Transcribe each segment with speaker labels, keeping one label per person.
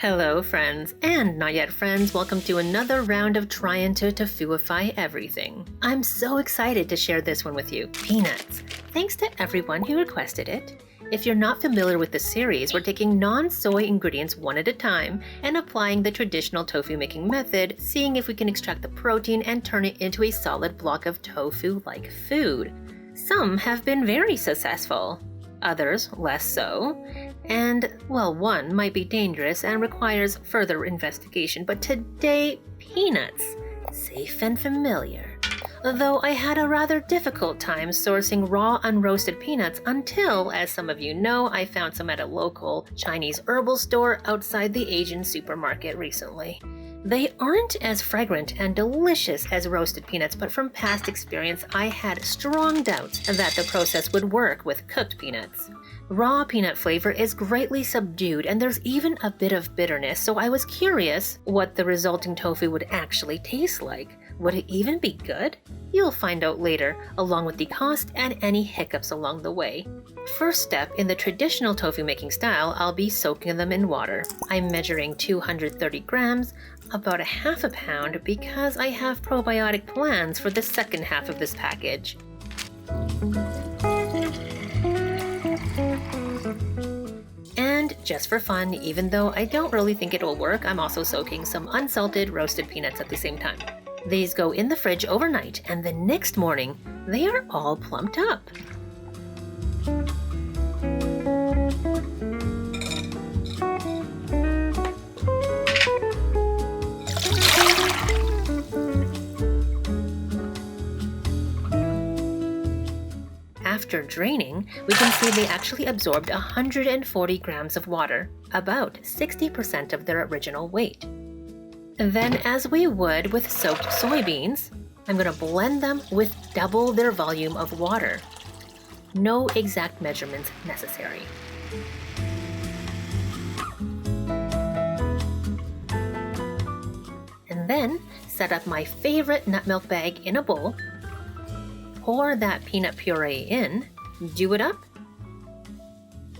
Speaker 1: Hello friends, and not yet friends, welcome to another round of trying to tofuify everything. I'm so excited to share this one with you, peanuts. Thanks to everyone who requested it. If you're not familiar with the series, we're taking non-soy ingredients one at a time and applying the traditional tofu making method, seeing if we can extract the protein and turn it into a solid block of tofu-like food. Some have been very successful, others less so. And, well, one might be dangerous and requires further investigation, but today, peanuts. Safe and familiar. Though I had a rather difficult time sourcing raw unroasted peanuts until, as some of you know, I found some at a local Chinese herbal store outside the Asian supermarket recently. They aren't as fragrant and delicious as roasted peanuts, but from past experience, I had strong doubts that the process would work with cooked peanuts. Raw peanut flavor is greatly subdued and there's even a bit of bitterness, so I was curious what the resulting tofu would actually taste like. Would it even be good? You'll find out later, along with the cost and any hiccups along the way. First step, in the traditional tofu making style, I'll be soaking them in water. I'm measuring 230 grams, about a half a pound, because I have probiotic plans for the second half of this package. And just for fun, even though I don't really think it will work, I'm also soaking some unsalted roasted peanuts at the same time. These go in the fridge overnight, and the next morning, they are all plumped up. After draining, we can see they actually absorbed 140 grams of water, about 60% of their original weight. Then, as we would with soaked soybeans, I'm going to blend them with double their volume of water. No exact measurements necessary. And then, set up my favorite nut milk bag in a bowl. Pour that peanut puree in, do it up,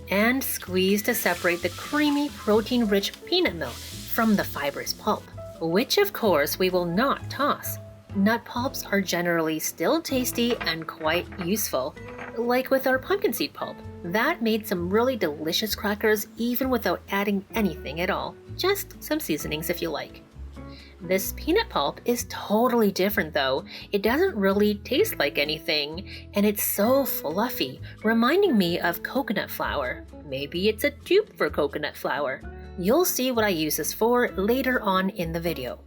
Speaker 1: and squeeze to separate the creamy, protein-rich peanut milk from the fibrous pulp, which of course we will not toss. Nut pulps are generally still tasty and quite useful, like with our pumpkin seed pulp. That made some really delicious crackers even without adding anything at all, just some seasonings if you like. This peanut pulp is totally different though. It doesn't really taste like anything, and it's so fluffy, reminding me of coconut flour. Maybe it's a dupe for coconut flour. You'll see what I use this for later on in the video.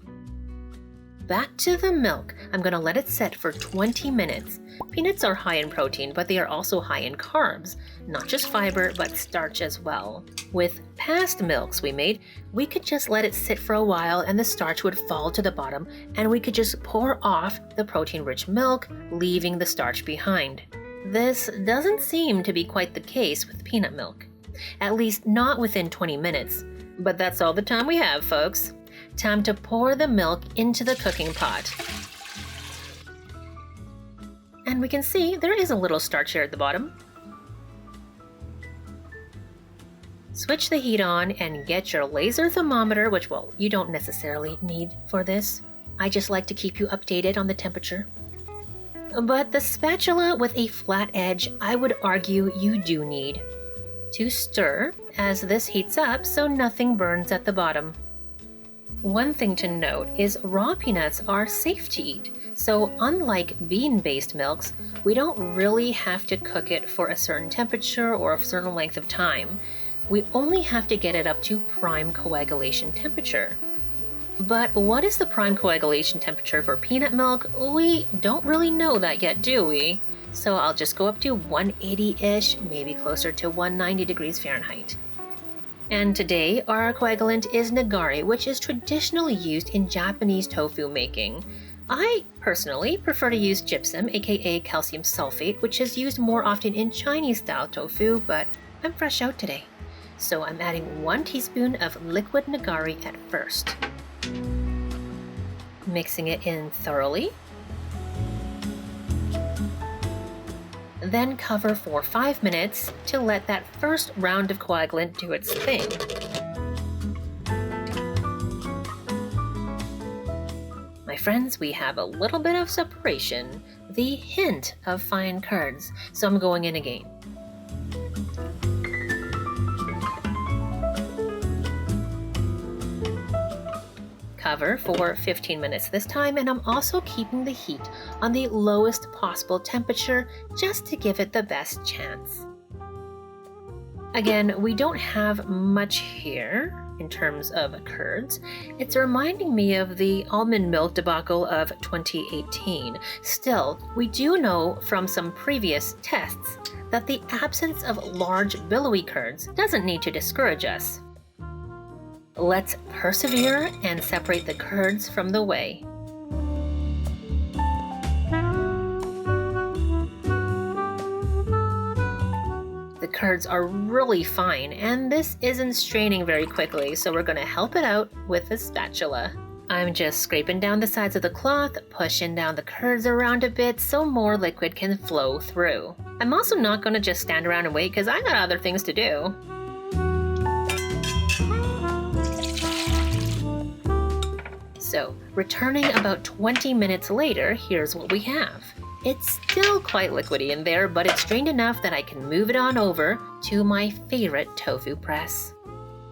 Speaker 1: Back to the milk. I'm going to let it set for 20 minutes. Peanuts are high in protein, but they are also high in carbs. Not just fiber, but starch as well. With past milks we made, we could just let it sit for a while and the starch would fall to the bottom, and we could just pour off the protein-rich milk, leaving the starch behind. This doesn't seem to be quite the case with peanut milk. At least not within 20 minutes. But that's all the time we have, folks. Time to pour the milk into the cooking pot. And we can see there is a little starch here at the bottom. Switch the heat on and get your laser thermometer, which, well, you don't necessarily need for this. I just like to keep you updated on the temperature. But the spatula with a flat edge, I would argue you do need. To stir as this heats up so nothing burns at the bottom. One thing to note is raw peanuts are safe to eat, so unlike bean-based milks, we don't really have to cook it for a certain temperature or a certain length of time. We only have to get it up to prime coagulation temperature. But what is the prime coagulation temperature for peanut milk? We don't really know that yet, do we? So I'll just go up to 180-ish, maybe closer to 190 degrees Fahrenheit. And today, our coagulant is nigari, which is traditionally used in Japanese tofu making. I personally prefer to use gypsum, aka calcium sulfate, which is used more often in Chinese-style tofu, but I'm fresh out today. So I'm adding 1 teaspoon of liquid nigari at first. Mixing it in thoroughly. Then cover for 5 minutes to let that first round of coagulant do its thing. friends, we have a little bit of separation, the hint of fine curds, so I'm going in again. Cover for 15 minutes this time, and I'm also keeping the heat on the lowest possible temperature just to give it the best chance. Again, we don't have much here in terms of curds. It's reminding me of the almond milk debacle of 2018. Still, we do know from some previous tests that the absence of large billowy curds doesn't need to discourage us. Let's persevere and separate the curds from the whey. The curds are really fine, and this isn't straining very quickly, so we're going to help it out with a spatula. I'm just scraping down the sides of the cloth, pushing down the curds around a bit so more liquid can flow through. I'm also not going to just stand around and wait because I got other things to do. So, returning about 20 minutes later, here's what we have. It's still quite liquidy in there, but it's strained enough that I can move it on over to my favorite tofu press.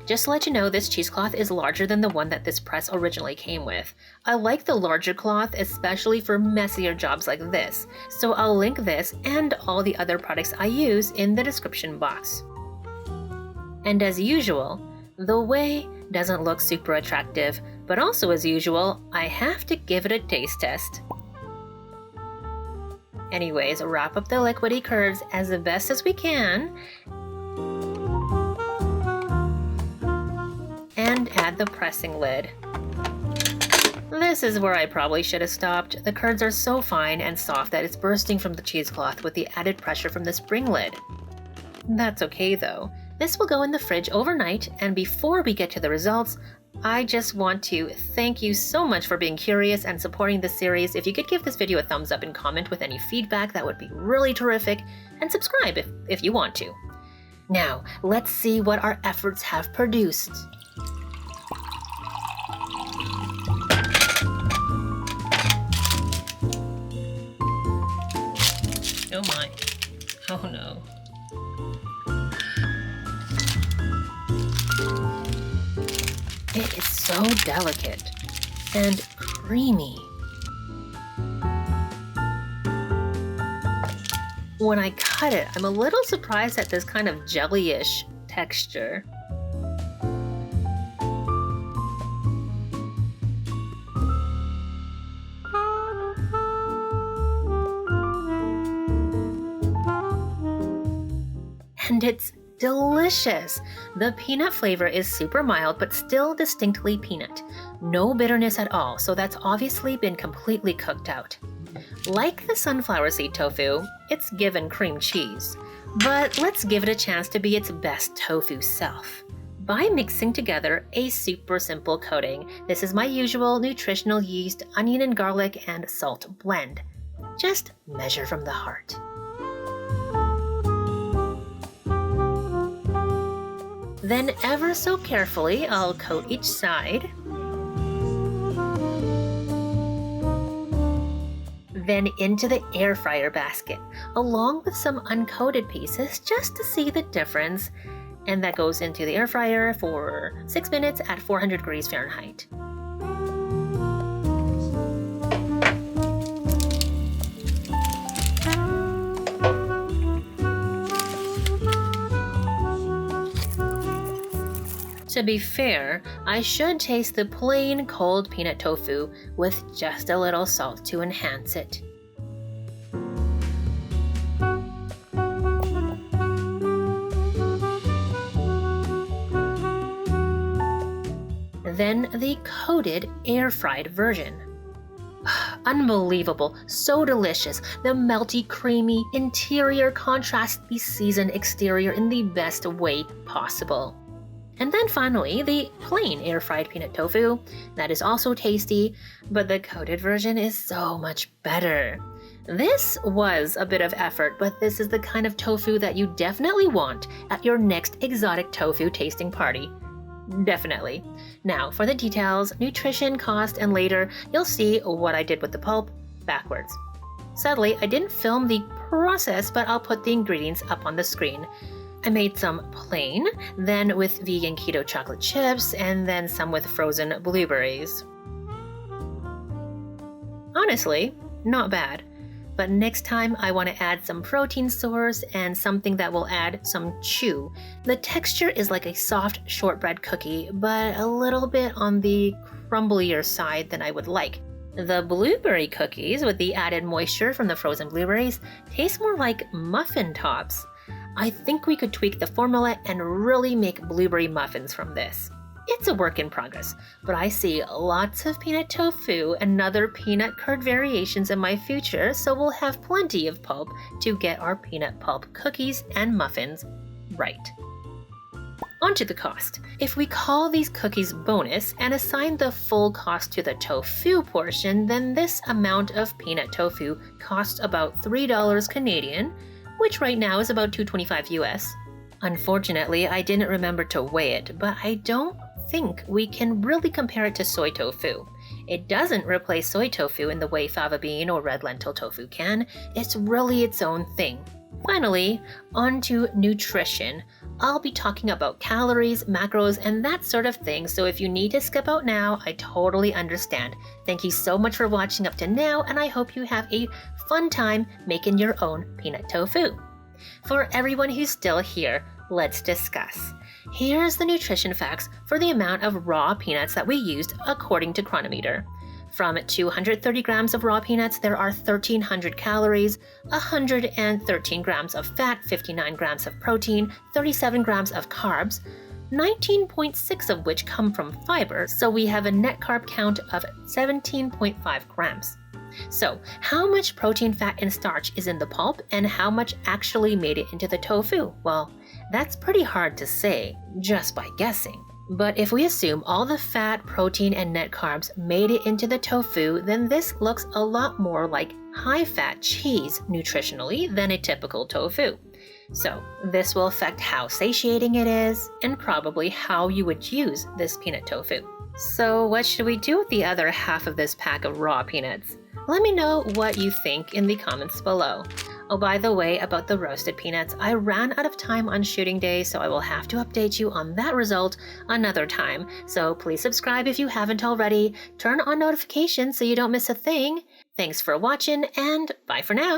Speaker 1: Just to let you know, this cheesecloth is larger than the one that this press originally came with. I like the larger cloth, especially for messier jobs like this, so I'll link this and all the other products I use in the description box. And as usual, the whey doesn't look super attractive, but also as usual, I have to give it a taste test. Anyways, wrap up the liquidy curds as the best as we can, and add the pressing lid. This is where I probably should have stopped. The curds are so fine and soft that it's bursting from the cheesecloth with the added pressure from the spring lid. That's okay though. This will go in the fridge overnight, and before we get to the results, I just want to thank you so much for being curious and supporting this series. If you could give this video a thumbs up and comment with any feedback, that would be really terrific, and subscribe if you want to. Now, let's see what our efforts have produced. Oh my. Oh no. It is so delicate and creamy. When I cut it, I'm a little surprised at this kind of jelly-ish texture. And it's delicious! The peanut flavor is super mild but still distinctly peanut. No bitterness at all, so that's obviously been completely cooked out. Like the sunflower seed tofu, it's given cream cheese. But let's give it a chance to be its best tofu self by mixing together a super simple coating. This is my usual nutritional yeast, onion and garlic, and salt blend. Just measure from the heart. Then ever so carefully, I'll coat each side. Then into the air fryer basket, along with some uncoated pieces just to see the difference. And that goes into the air fryer for 6 minutes at 400 degrees Fahrenheit. To be fair, I should taste the plain cold peanut tofu with just a little salt to enhance it. Then the coated air-fried version. Unbelievable, so delicious. The melty, creamy interior contrasts the seasoned exterior in the best way possible. And then finally, the plain air-fried peanut tofu. That is also tasty, but the coated version is so much better. This was a bit of effort, but this is the kind of tofu that you definitely want at your next exotic tofu tasting party. Definitely. Now, for the details, nutrition, cost, and later, you'll see what I did with the pulp backwards. Sadly, I didn't film the process, but I'll put the ingredients up on the screen. I made some plain, then with vegan keto chocolate chips, and then some with frozen blueberries. Honestly, not bad. But next time I want to add some protein source and something that will add some chew. The texture is like a soft shortbread cookie, but a little bit on the crumblier side than I would like. The blueberry cookies with the added moisture from the frozen blueberries taste more like muffin tops. I think we could tweak the formula and really make blueberry muffins from this. It's a work in progress, but I see lots of peanut tofu and other peanut curd variations in my future, so we'll have plenty of pulp to get our peanut pulp cookies and muffins right. Onto the cost. If we call these cookies bonus and assign the full cost to the tofu portion, then this amount of peanut tofu costs about $3 Canadian, which right now is about $2.25 US. Unfortunately, I didn't remember to weigh it, but I don't think we can really compare it to soy tofu. It doesn't replace soy tofu in the way fava bean or red lentil tofu can. It's really its own thing. Finally, on to nutrition. I'll be talking about calories, macros, and that sort of thing, so if you need to skip out now, I totally understand. Thank you so much for watching up to now, and I hope you have a fun time making your own peanut tofu. For everyone who's still here, let's discuss. Here's the nutrition facts for the amount of raw peanuts that we used according to Chronometer. From 230 grams of raw peanuts, there are 1,300 calories, 113 grams of fat, 59 grams of protein, 37 grams of carbs, 19.6 of which come from fiber, so we have a net carb count of 17.5 grams. So, how much protein, fat, and starch is in the pulp, and how much actually made it into the tofu? Well, that's pretty hard to say just by guessing. But if we assume all the fat, protein, and net carbs made it into the tofu, then this looks a lot more like high-fat cheese nutritionally than a typical tofu. So, this will affect how satiating it is, and probably how you would use this peanut tofu. So, what should we do with the other half of this pack of raw peanuts? Let me know what you think in the comments below. Oh, by the way, about the roasted peanuts, I ran out of time on shooting day, so I will have to update you on that result another time. So please subscribe if you haven't already, turn on notifications so you don't miss a thing. Thanks for watching, and bye for now.